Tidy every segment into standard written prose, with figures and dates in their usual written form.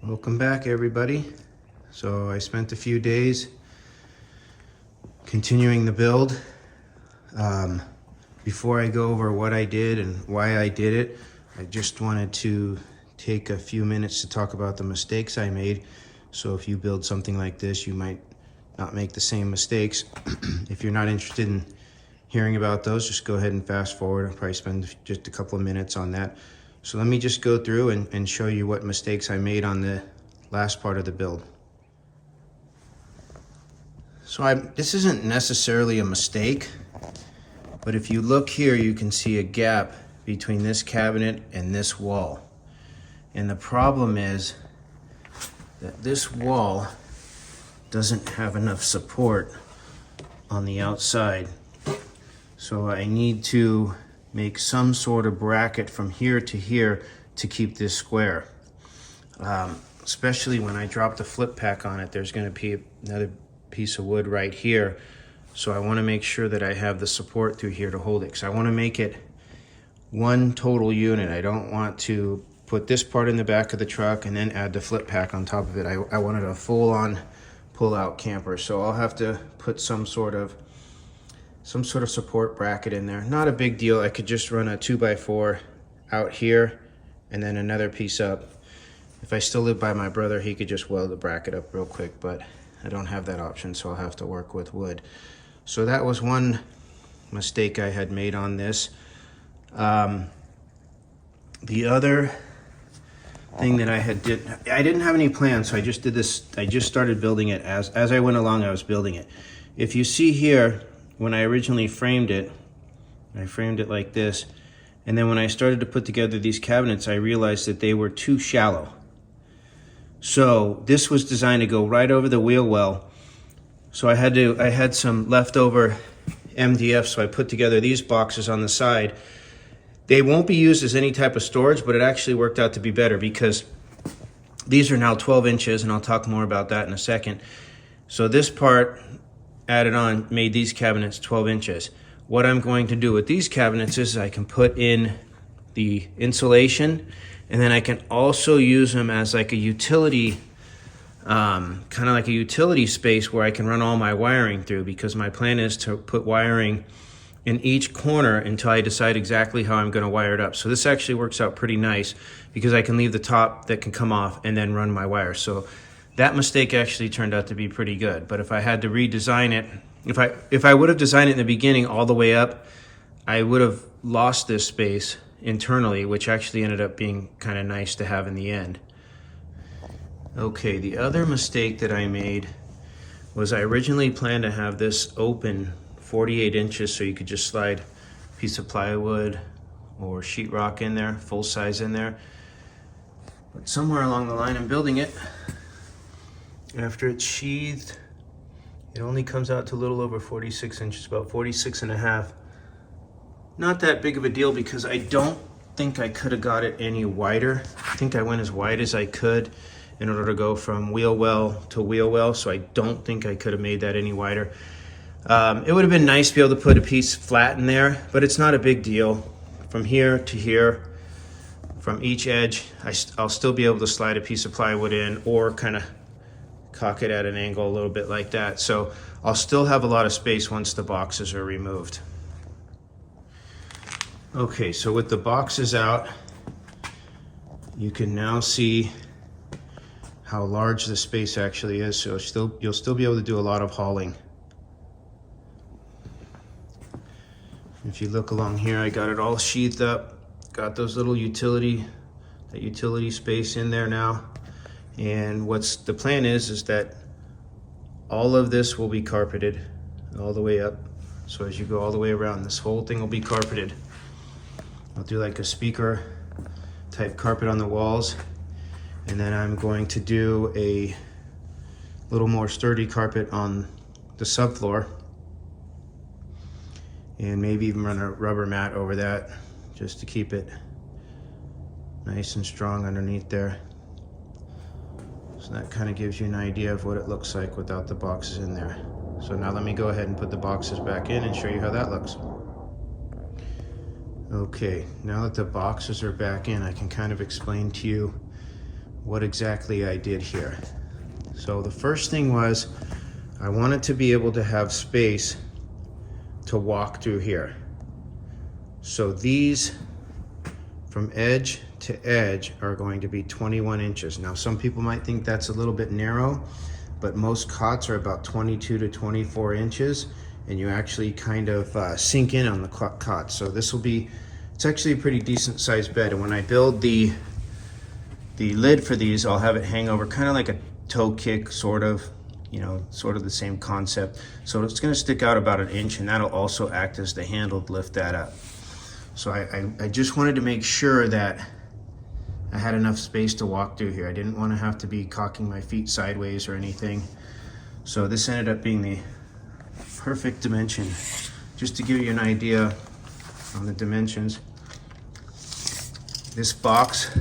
Welcome back, everybody. So I spent a few days continuing the build. Before I go over what I did and why I did it, I just wanted to take a few minutes to talk about the mistakes I made. So if you build something like this, you might not make the same mistakes. If you're not interested in hearing about those, just go ahead and fast forward. I'll probably spend just a couple of minutes on that. So let me just go through and show you what mistakes I made on the last part of the build. So this isn't necessarily a mistake, but if you look here, you can see a gap between this cabinet and this wall. And the problem is that this wall doesn't have enough support on the outside. So I need to make some sort of bracket from here to here to keep this square. Especially when I drop the FlipPac on it, there's going to be another piece of wood right here. So I want to make sure that I have the support through here to hold it, because I want to make it one total unit. I don't want to put this part in the back of the truck and then add the FlipPac on top of it. I wanted a full-on pull-out camper, so I'll have to put some sort of support bracket in there. Not a big deal. I could just run a 2x4 out here and then another piece up. If I still live by my brother, he could just weld the bracket up real quick, but I don't have that option, so I'll have to work with wood. So that was one mistake I had made on this. The other thing that I didn't have any plans, so I just did this. I just started building it as I went along. I was building it. If you see here, when I originally framed it, I framed it like this, and then when I started to put together these cabinets, I realized that they were too shallow. So this was designed to go right over the wheel well. So I had some leftover MDF, so I put together these boxes on the side. They won't be used as any type of storage, but it actually worked out to be better because these are now 12 inches, and I'll talk more about that in a second. So this part added on made these cabinets 12 inches. What I'm going to do with these cabinets is I can put in the insulation, and then I can also use them as like a utility, kind of like a utility space where I can run all my wiring through, because my plan is to put wiring in each corner until I decide exactly how I'm going to wire it up. So this actually works out pretty nice because I can leave the top that can come off and then run my wires. So that mistake actually turned out to be pretty good. But if I had to redesign it, if I would have designed it in the beginning all the way up, I would have lost this space internally, which actually ended up being kind of nice to have in the end. Okay, the other mistake that I made was I originally planned to have this open 48 inches so you could just slide a piece of plywood or sheetrock in there, full size in there. But somewhere along the line in building it, after it's sheathed, it only comes out to a little over 46 inches, about 46 and a half. Not that big of a deal because I don't think I could have got it any wider. I think I went as wide as I could in order to go from wheel well to wheel well, so I don't think I could have made that any wider. It would have been nice to be able to put a piece flat in there, but it's not a big deal. From here to here, from each edge, I'll still be able to slide a piece of plywood in or kind of cock it at an angle a little bit like that. So I'll still have a lot of space once the boxes are removed. Okay, so with the boxes out, you can now see how large the space actually is. So you'll still be able to do a lot of hauling. If you look along here, I got it all sheathed up, got those little utility space in there now. And what's the plan is that all of this will be carpeted all the way up. So as you go all the way around, this whole thing will be carpeted. I'll do like a speaker type carpet on the walls, and then I'm going to do a little more sturdy carpet on the subfloor, and maybe even run a rubber mat over that just to keep it nice and strong underneath there. So that kind of gives you an idea of what it looks like without the boxes in there. So now let me go ahead and put the boxes back in and show you how that looks. Okay, now that the boxes are back in, I can kind of explain to you what exactly I did here. So the first thing was I wanted to be able to have space to walk through here. So these from edge to edge are going to be 21 inches. Now some people might think that's a little bit narrow, but most cots are about 22 to 24 inches, and you actually kind of sink in on the cot. So this will be, it's actually a pretty decent sized bed. And when I build the lid for these, I'll have it hang over kind of like a toe kick, sort of, you know, sort of the same concept. So it's gonna stick out about 1 inch, and that'll also act as the handle to lift that up. So I just wanted to make sure that I had enough space to walk through here. I didn't want to have to be cocking my feet sideways or anything. So this ended up being the perfect dimension. Just to give you an idea on the dimensions, this box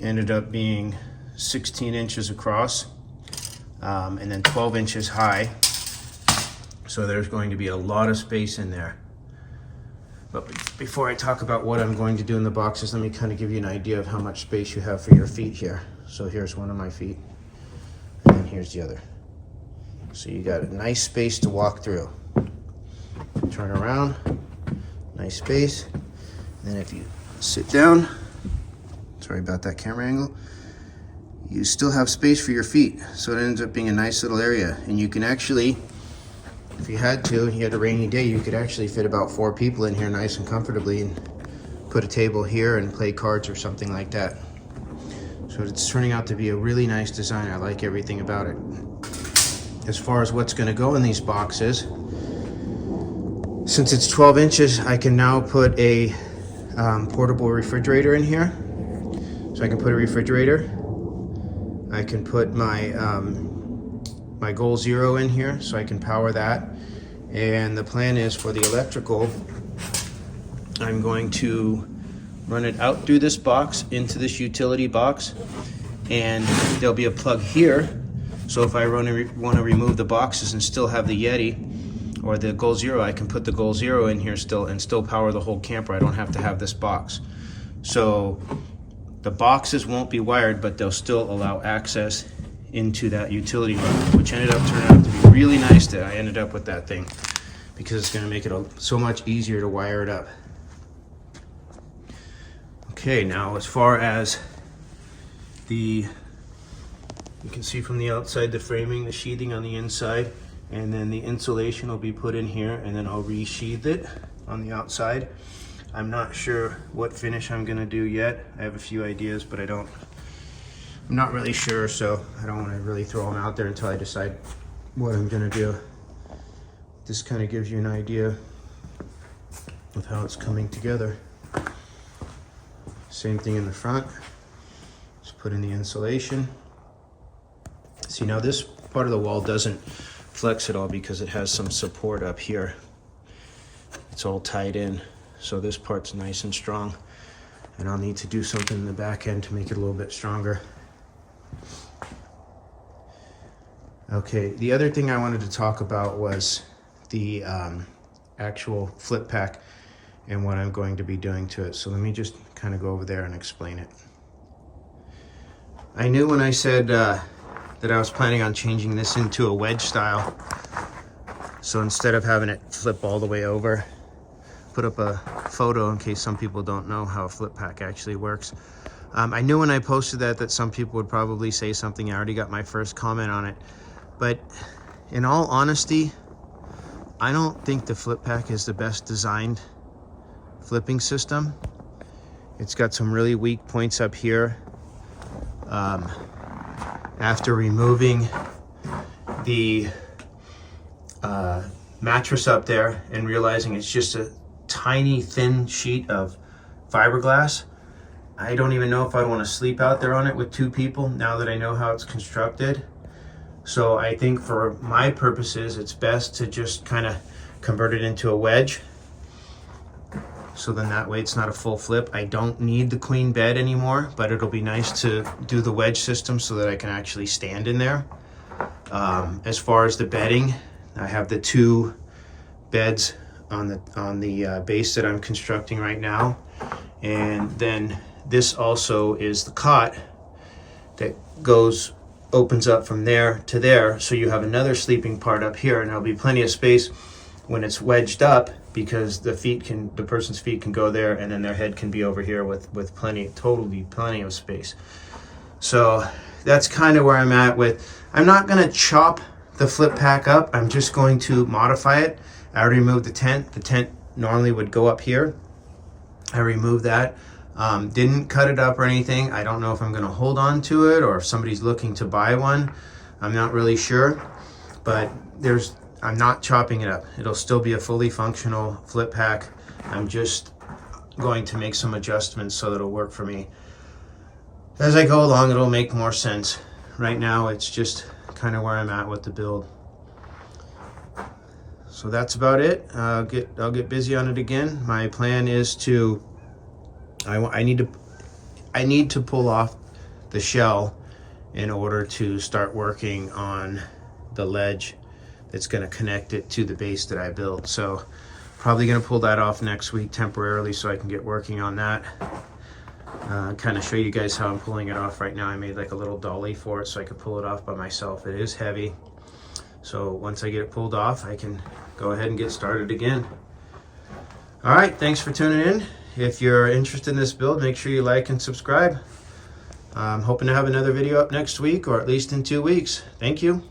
ended up being 16 inches across and then 12 inches high. So there's going to be a lot of space in there. But before I talk about what I'm going to do in the boxes, let me kind of give you an idea of how much space you have for your feet here. So here's one of my feet, and then here's the other. So you got a nice space to walk through. Turn around, nice space. And then if you sit down, sorry about that camera angle, you still have space for your feet. So it ends up being a nice little area. And you can actually, if you had to, and you had a rainy day, you could actually fit about 4 people in here nice and comfortably and put a table here and play cards or something like that. So it's turning out to be a really nice design. I like everything about it. As far as what's gonna go in these boxes, since it's 12 inches, I can now put a portable refrigerator in here. So I can put a refrigerator. I can put my my Goal Zero in here, so I can power that. And the plan is for the electrical, I'm going to run it out through this box into this utility box, and there'll be a plug here. So if I want to remove the boxes and still have the Yeti or the Goal Zero, I can put the Goal Zero in here still and still power the whole camper. I don't have to have this box. So the boxes won't be wired, but they'll still allow access into that utility room, which ended up turning out to be really nice that I ended up with that thing, because it's going to make it so much easier to wire it up. Okay, now as far as you can see from the outside the framing, the sheathing on the inside, and then the insulation will be put in here, and then I'll re-sheathe it on the outside. I'm not sure what finish I'm going to do yet. I have a few ideas, but I'm not really sure, so I don't want to really throw them out there until I decide what I'm going to do. This kind of gives you an idea of how it's coming together. Same thing in the front. Just put in the insulation. See, now this part of the wall doesn't flex at all because it has some support up here. It's all tied in, so this part's nice and strong, and I'll need to do something in the back end to make it a little bit stronger. Okay, the other thing I wanted to talk about was the actual FlipPac and what I'm going to be doing to it. So let me just kind of go over there and explain it. I knew when I said that I was planning on changing this into a wedge style. So instead of having it flip all the way over, put up a photo in case some people don't know how a FlipPac actually works. I knew when I posted that some people would probably say something. I already got my first comment on it. But in all honesty, I don't think the FlipPac is the best designed flipping system. It's got some really weak points up here. After removing the mattress up there and realizing it's just a tiny thin sheet of fiberglass, I don't even know if I'd want to sleep out there on it with 2 people now that I know how it's constructed. So I think for my purposes, it's best to just kind of convert it into a wedge. So then that way it's not a full flip. I don't need the queen bed anymore, but it'll be nice to do the wedge system so that I can actually stand in there. As far as the bedding, I have the 2 beds on the base that I'm constructing right now. And then this also is the cot that opens up from there to there, so you have another sleeping part up here, and there'll be plenty of space when it's wedged up, because the person's feet can go there, and then their head can be over here with plenty of space. So that's kind of where I'm at with. I'm not going to chop the FlipPac up. I'm just going to modify it. I already removed the tent. The tent normally would go up here. I removed that. Didn't cut it up or anything. I don't know if I'm going to hold on to it or if somebody's looking to buy one. I'm not really sure, but I'm not chopping it up. It'll still be a fully functional FlipPac. I'm just going to make some adjustments so that it'll work for me. As I go along, it'll make more sense. Right now, it's just kind of where I'm at with the build. So that's about it. I'll get busy on it again. My plan is to, I need to pull off the shell in order to start working on the ledge that's going to connect it to the base that I built. So probably going to pull that off next week temporarily so I can get working on that. Kind of show you guys how I'm pulling it off right now. I made like a little dolly for it so I could pull it off by myself. It is heavy. So once I get it pulled off, I can go ahead and get started again. All right, thanks for tuning in. If you're interested in this build, make sure you like and subscribe. I'm hoping to have another video up next week, or at least in 2 weeks. Thank you.